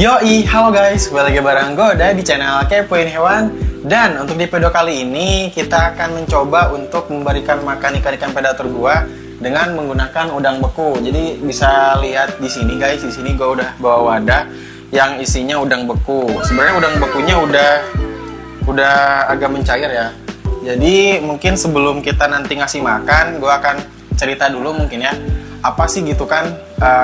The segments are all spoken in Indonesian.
Yoi, halo guys, balik lagi bareng Goda di channel Kepoin Hewan. Dan untuk di video kali ini kita akan mencoba untuk memberikan makan ikan-ikan predator gua dengan menggunakan udang beku. Jadi bisa lihat di sini guys, di sini gua udah bawa wadah yang isinya udang beku. Sebenarnya udang bekunya udah agak mencair ya. Jadi mungkin sebelum kita nanti ngasih makan, gua akan cerita dulu mungkin ya. Apa sih gitu kan,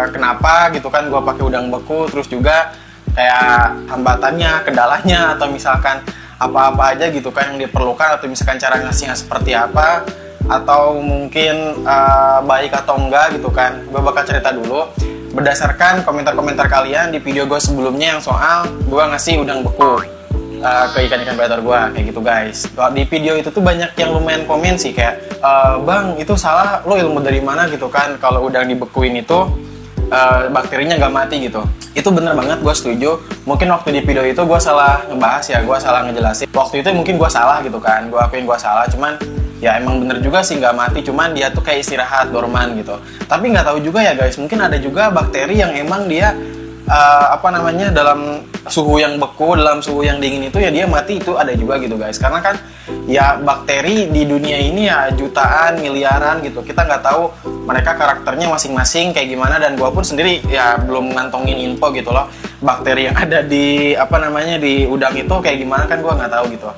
kenapa gitu kan gue pakai udang beku, terus juga kayak hambatannya, kendalanya, atau misalkan apa-apa aja gitu kan yang diperlukan, atau misalkan cara ngasihnya seperti apa, atau mungkin baik atau enggak gitu kan. Gue bakal cerita dulu berdasarkan komentar-komentar kalian di video gue sebelumnya yang soal gue ngasih udang beku ke ikan-ikan predator gue, kayak gitu guys. Di video itu tuh banyak yang lumayan komen sih kayak, bang itu salah, lo ilmu dari mana gitu kan, kalau udang dibekuin itu bakterinya nggak mati gitu. Itu bener banget, gue setuju. Mungkin waktu di video itu gue salah ngebahas ya, gue salah ngejelasin. Waktu itu mungkin gue salah gitu kan, gue akuin gue salah, cuman ya emang bener juga sih nggak mati, cuman dia tuh kayak istirahat, dorman gitu. Tapi nggak tahu juga ya guys, mungkin ada juga bakteri yang emang dia dalam suhu yang beku, dalam suhu yang dingin itu ya dia mati, itu ada juga gitu guys. Karena kan ya bakteri di dunia ini ya jutaan, miliaran gitu. Kita nggak tahu mereka karakternya masing-masing kayak gimana, dan gua pun sendiri ya belum ngantongin info gitu loh. Bakteri yang ada di di udang itu kayak gimana kan gua nggak tahu gitu.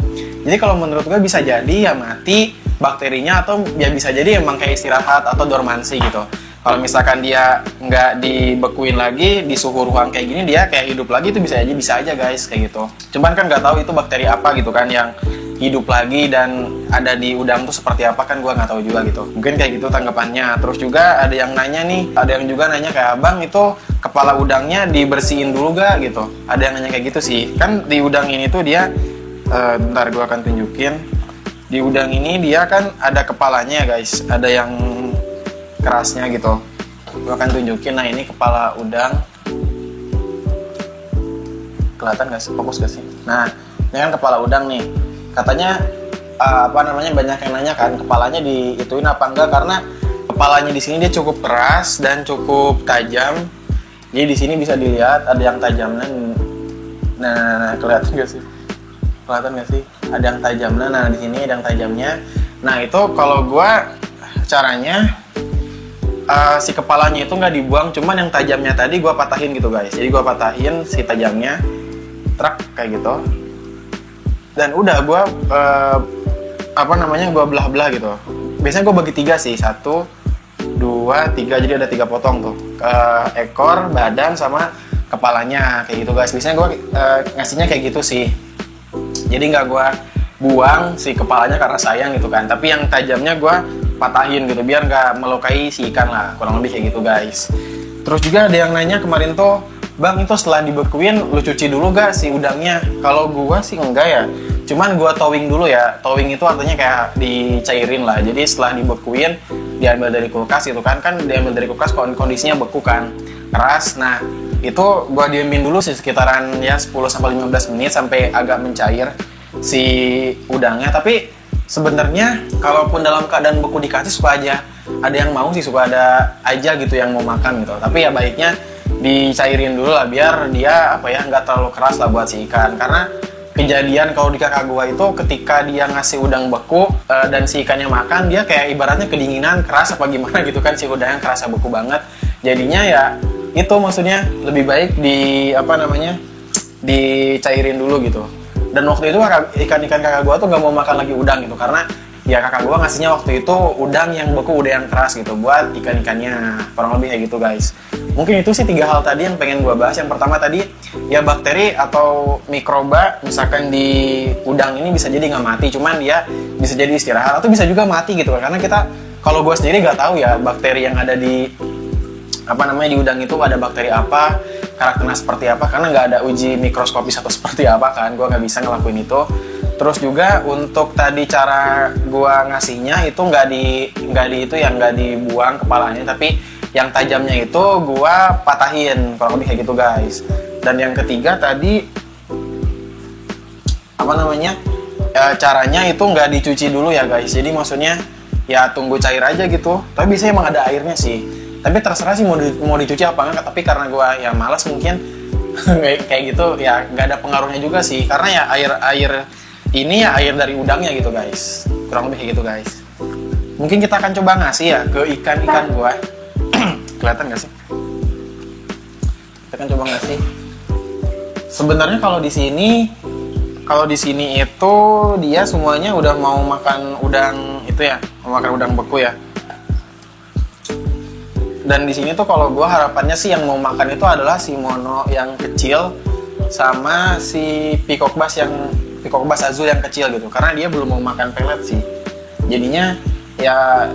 Jadi kalau menurut gua bisa jadi ya mati bakterinya, atau ya bisa jadi emang kayak istirahat atau dormansi gitu. Kalau misalkan dia nggak dibekuin lagi di suhu ruang kayak gini, dia kayak hidup lagi, itu bisa aja guys kayak gitu. Cuman kan nggak tahu itu bakteri apa gitu kan yang hidup lagi dan ada di udang tuh seperti apa, kan gua nggak tahu juga gitu. Mungkin kayak gitu tanggapannya. Terus juga ada yang nanya nih, ada yang juga nanya kayak, bang itu kepala udangnya dibersihin dulu gak gitu. Ada yang nanya kayak gitu sih. Kan di udang ini tuh dia, bentar gua akan tunjukin. Di udang ini dia kan ada kepalanya ya guys, ada yang kerasnya gitu. Gue akan tunjukin. Nah ini kepala udang, kelihatan gak sih, fokus gak sih? Nah ini kan kepala udang nih. Katanya banyak yang nanya kan kepalanya diituin apa enggak, karena kepalanya di sini dia cukup keras dan cukup tajam. Jadi di sini bisa dilihat ada yang tajamnya. Nah kelihatan gak sih? Kelihatan gak sih? Ada yang tajamnya. Nah di sini ada yang tajamnya. Nah itu kalau gue caranya, si kepalanya itu nggak dibuang, cuman yang tajamnya tadi gue patahin gitu guys. Jadi gue patahin si tajamnya, truk kayak gitu. Dan udah gue gue belah-belah gitu. Biasanya gue bagi 3 sih, 1, 2, 3, jadi ada 3 potong tuh. Ekor, badan, sama kepalanya kayak gitu guys. Biasanya gue ngasihnya kayak gitu sih. Jadi nggak gue buang si kepalanya karena sayang gitu kan. Tapi yang tajamnya gue patahin gitu biar nggak melukai si ikan lah, kurang lebih kayak gitu guys. Terus juga ada yang nanya kemarin tuh, bang itu setelah dibekuin lu cuci dulu gak si udangnya? Kalau gua sih enggak ya, cuman gua towing dulu ya. Towing itu artinya kayak dicairin lah. Jadi setelah dibekuin diambil dari kulkas gitu kan diambil dari kulkas kondisinya beku kan, keras. Nah itu gua diemin dulu sih sekitaran ya 10-15 menit sampai agak mencair si udangnya. Tapi sebenarnya kalaupun dalam keadaan beku dikasih, suka aja ada yang mau sih, suka ada aja gitu yang mau makan gitu. Tapi ya baiknya dicairin dulu lah biar dia nggak terlalu keras lah buat si ikan. Karena kejadian kalau di kakak gua itu ketika dia ngasih udang beku dan si ikannya makan, dia kayak ibaratnya kedinginan, keras apa gimana gitu kan, si udangnya kerasa beku banget. Jadinya ya itu maksudnya lebih baik dicairin dulu gitu. Dan waktu itu ikan-ikan kakak gue tuh gak mau makan lagi udang gitu, karena ya kakak gue ngasihnya waktu itu udang yang beku, udah yang keras gitu buat ikan-ikannya, kurang lebih kayak gitu guys. Mungkin itu sih 3 hal tadi yang pengen gue bahas. Yang pertama tadi ya bakteri atau mikroba misalkan di udang ini bisa jadi nggak mati, cuman dia bisa jadi istirahat atau bisa juga mati gitu kan. Karena kita, kalau gue sendiri nggak tahu ya bakteri yang ada di di udang itu ada bakteri apa, karakternya seperti apa, karena nggak ada uji mikroskopis atau seperti apa kan, gue nggak bisa ngelakuin itu. Terus juga untuk tadi cara gue ngasihnya itu nggak dibuang kepalanya, tapi yang tajamnya itu gue patahin, kurang lebih kayak gitu guys. Dan yang ketiga tadi caranya itu nggak dicuci dulu ya guys. Jadi maksudnya ya tunggu cair aja gitu. Tapi biasanya emang ada airnya sih. Tapi terserah sih mau dicuci apa enggak. Tapi karena gue ya malas mungkin, kayak gitu ya, nggak ada pengaruhnya juga sih, karena ya air ini ya air dari udangnya gitu guys, kurang lebih kayak gitu guys. Mungkin kita akan coba ngasih ya ke ikan gua. Kelihatan nggak sih? Kita akan coba ngasih. Sebenarnya kalau di sini itu dia semuanya udah mau makan udang itu ya, mau makan udang beku ya. Dan di sini tuh kalau gue harapannya sih yang mau makan itu adalah si mono yang kecil sama si peacock bass azul yang kecil gitu. Karena dia belum mau makan pelet sih. Jadinya ya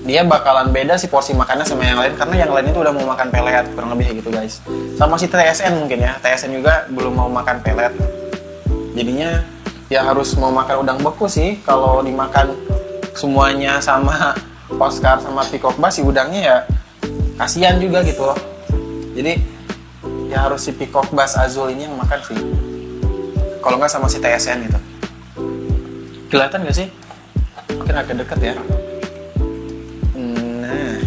dia bakalan beda sih porsi makannya sama yang lain, karena yang lain itu udah mau makan pelet, kurang lebih kayak gitu guys. Sama si TSN mungkin ya, TSN juga belum mau makan pelet. Jadinya ya harus mau makan udang beku sih. Kalau dimakan semuanya sama Oscar sama peacock bass, si udangnya ya kasihan juga gitu loh. Jadi ya harus si peacock bass azul ini yang makan sih, kalau nggak sama si TSN gitu. Kelihatan nggak sih? Mungkin agak deket ya. Nah,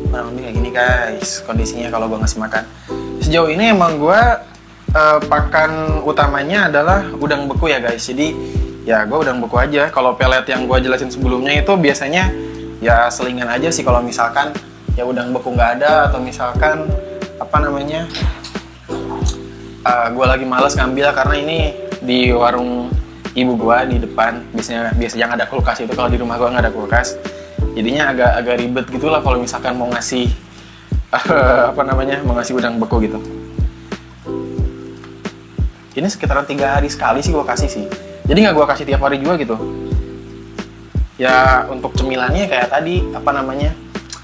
kurang lebih kayak gini guys kondisinya kalau gue ngasih makan. Sejauh ini emang gue pakan utamanya adalah udang beku ya guys. Jadi ya gue udang beku aja. Kalau pelet yang gue jelasin sebelumnya itu biasanya ya selingan aja sih kalau misalkan ya udang beku nggak ada, atau misalkan gue lagi males ngambil karena ini di warung ibu gue di depan, biasanya ada kulkas itu. Kalau di rumah gue nggak ada kulkas, jadinya agak ribet gitulah kalau misalkan mau ngasih mau ngasih udang beku gitu. Ini sekitaran 3 hari sekali sih gue kasih sih, jadi nggak gue kasih tiap hari juga gitu ya. Untuk cemilannya kayak tadi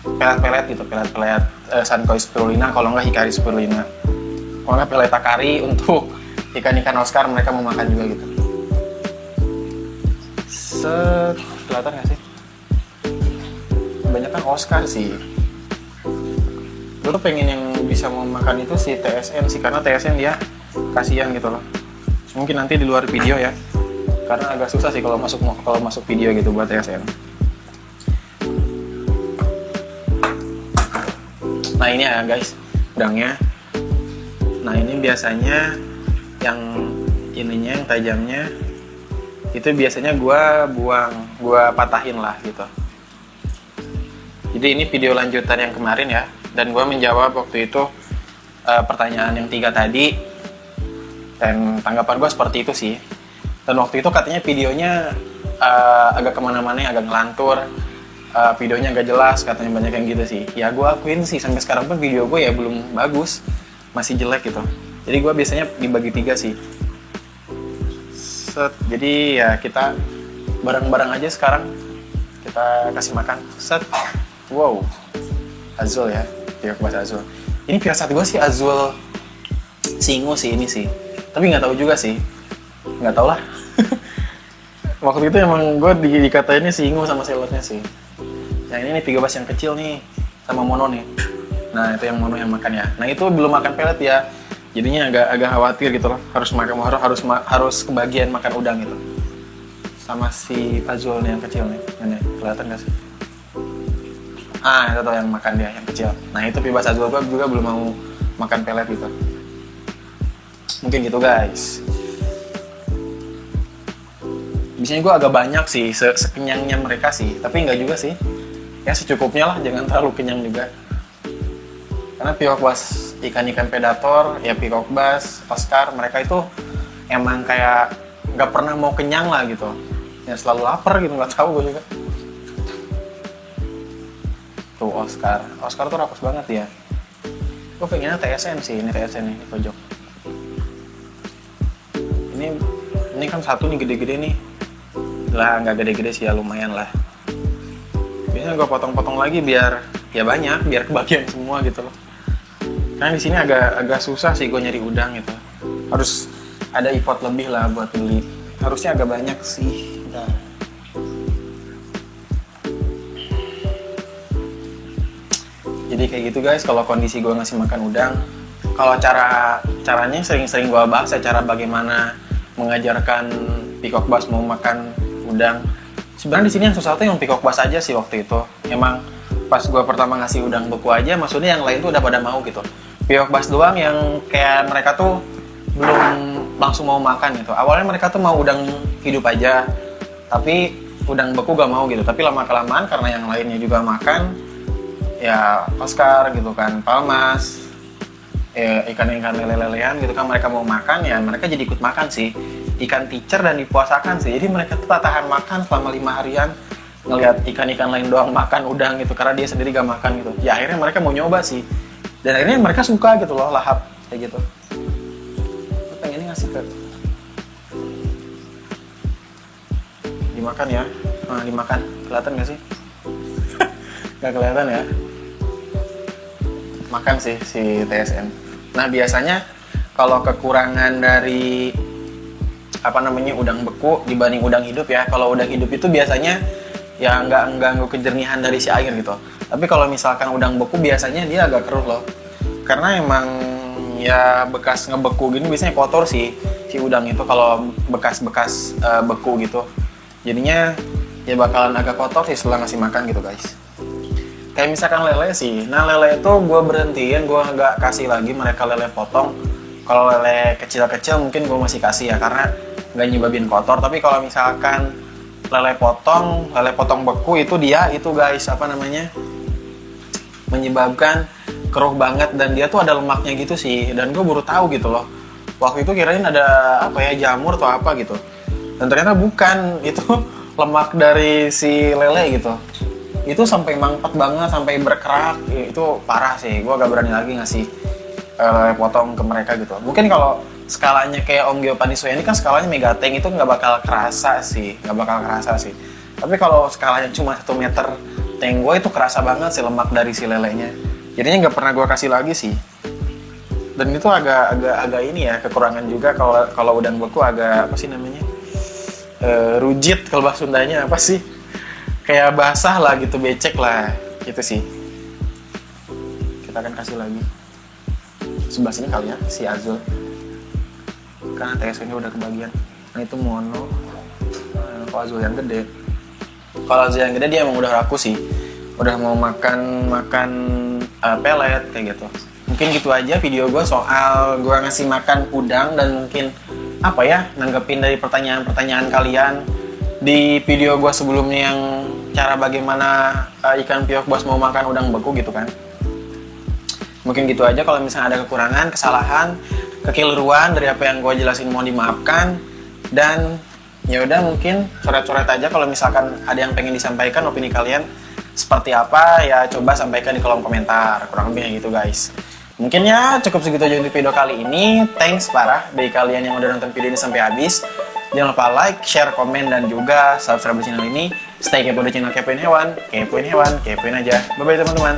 pelet-pelet gitu, pelet Sunkoi spirulina, kalau nggak Hikari spirulina, kalau nggak pelet takari untuk ikan-ikan Oscar, mereka mau makan juga gitu. Kelihatan nggak sih? Kebanyakan Oscar sih. Gue tuh pengen yang bisa mau makan itu si TSN sih, karena TSN dia kasihan gitu loh. Mungkin nanti di luar video ya, karena agak susah sih kalau masuk video gitu buat TSN. Nah ini ya guys udangnya. Nah ini biasanya yang ininya, yang tajamnya itu biasanya gue patahin lah gitu. Jadi ini video lanjutan yang kemarin ya, dan gue menjawab waktu itu pertanyaan yang 3 tadi, dan tanggapan gue seperti itu sih. Dan waktu itu katanya videonya agak kemana-mana, agak ngelantur, videonya agak jelas, katanya banyak yang gitu sih. Ya gue akuin sih, sampai sekarang pun video gue ya belum bagus, masih jelek gitu. Jadi gue biasanya dibagi 3 sih. Jadi ya kita bareng-bareng aja sekarang, kita kasih makan. Wow, azul ya, peacock bass azul. Ini firasat gue sih azul singo sih ini sih, tapi nggak tahu juga sih, nggak tahu lah. Waktu itu emang gue dikatain singo sama selotnya sih. Yang ini nih peacock bass yang kecil nih, sama mono nih. Nah itu yang mono yang makan ya. Nah itu belum makan pelet ya, jadinya agak khawatir gitu loh. Harus kebagian makan udang gitu. Sama si azul nih yang kecil nih, ini kelihatan nggak sih? Itu tuh yang makan dia yang kecil. Nah itu peacock bass azul gue juga belum mau makan pelet gitu. Mungkin gitu guys. Biasanya gue agak banyak sih, sekenyangnya mereka sih, tapi nggak juga sih. Ya secukupnya lah, jangan terlalu kenyang juga. Karena peacock bass, ikan-ikan predator, ya peacock bass, Oscar, mereka itu emang kayak nggak pernah mau kenyang lah gitu. Ya selalu lapar gitu, nggak tahu gue juga. Tuh Oscar tuh rakus banget ya. Gue pengennya TSN sih, ini TSN nih di pojok. Ini kan satu nih gede-gede nih. Lah nggak gede-gede sih ya, lumayan lah. Biasanya gue potong-potong lagi biar ya banyak, biar kebagian semua gitu loh. Karena di sini agak susah sih gue nyari udang gitu. Harus ada effort lebih lah buat beli. Harusnya agak banyak sih. Bentar. Jadi kayak gitu guys, kalau kondisi gue ngasih makan udang. Kalau caranya sering-sering gue bahas ya, cara bagaimana mengajarkan peacock bass mau makan udang. Sebenarnya di sini yang susah tuh yang peacock bass aja sih waktu itu. Emang pas gue pertama ngasih udang beku aja, maksudnya yang lain tuh udah pada mau gitu. Piyok bas doang yang kayak mereka tuh belum langsung mau makan gitu. Awalnya mereka tuh mau udang hidup aja, tapi udang beku gak mau gitu. Tapi lama kelamaan karena yang lainnya juga makan, ya Oscar gitu kan, Palmas, ya, ikan-ikan lele-lelean gitu kan, mereka mau makan, ya mereka jadi ikut makan sih. Ikan teacher dan dipuasakan sih. Jadi mereka tuh tahan makan selama 5 harian ngelihat ikan-ikan lain doang makan udang gitu, karena dia sendiri gak makan gitu. Ya akhirnya mereka mau nyoba sih. Dan akhirnya mereka suka gitu loh, lahap kayak gitu. Pengennya ngasih ke dimakan ya. Nah, dimakan. Kelihatan gak sih? Gak kelihatan ya. Makan sih si TSN. Nah, biasanya kalau kekurangan dari udang beku dibanding udang hidup ya. Kalau udang hidup itu biasanya ya nggak ganggu kejernihan dari si air gitu. Tapi kalau misalkan udang beku biasanya dia agak keruh loh. Karena emang ya bekas ngebeku gini biasanya kotor sih si udang itu kalau bekas-bekas beku gitu. Jadinya ya bakalan agak kotor sih setelah ngasih makan gitu guys. Kayak misalkan lele sih, nah lele itu gue berhentiin, gue nggak kasih lagi mereka lele potong. Kalau lele kecil-kecil mungkin gue masih kasih ya, karena nggak nyebabin kotor. Tapi kalau misalkan lele potong beku itu guys menyebabkan keruh banget, dan dia tuh ada lemaknya gitu sih. Dan gue baru tahu gitu loh. Waktu itu kirain ada jamur atau apa gitu. Dan ternyata bukan, itu lemak dari si lele gitu. Itu sampai mangpat banget, sampai berkerak, itu parah sih. Gue gak berani lagi ngasih lele potong ke mereka gitu. Mungkin kalau skalanya kayak Om Gio Panisoya ini kan skalanya megateng, itu nggak bakal kerasa sih. Tapi kalau skalanya cuma 1 meter tank gue, itu kerasa banget sih lemak dari si lelenya. Jadinya nggak pernah gue kasih lagi sih. Dan itu agak ini ya, kekurangan juga kalau udang beku agak rujit, kalau bahasa Sundanya apa sih? Kayak basah lah gitu, becek lah gitu sih. Kita akan kasih lagi sebelah sini kali ya, si Azul, karena TSN ini udah kebagian. Nah itu mono. Kalau Azul yang gede dia emang udah raku sih, udah mau makan pelet kayak gitu. Mungkin gitu aja video gue soal gue ngasih makan udang, dan mungkin nanggepin dari pertanyaan-pertanyaan kalian di video gue sebelumnya yang cara bagaimana ikan piyok bos mau makan udang beku gitu kan. Mungkin gitu aja. Kalau misalnya ada kekurangan, kesalahan, kekeliruan dari apa yang gue jelasin mohon dimaafkan. Dan ya udah, mungkin coret-coret aja kalau misalkan ada yang pengen disampaikan, opini kalian seperti apa ya, coba sampaikan di kolom komentar. Kurang lebihnya gitu guys. Mungkin ya cukup segitu aja untuk video kali ini. Thanks parah dari kalian yang udah nonton video ini sampai habis. Jangan lupa like, share, komen, dan juga subscribe di channel ini. Stay kepo di channel Kepoin Hewan, kepoin aja. Bye-bye teman-teman.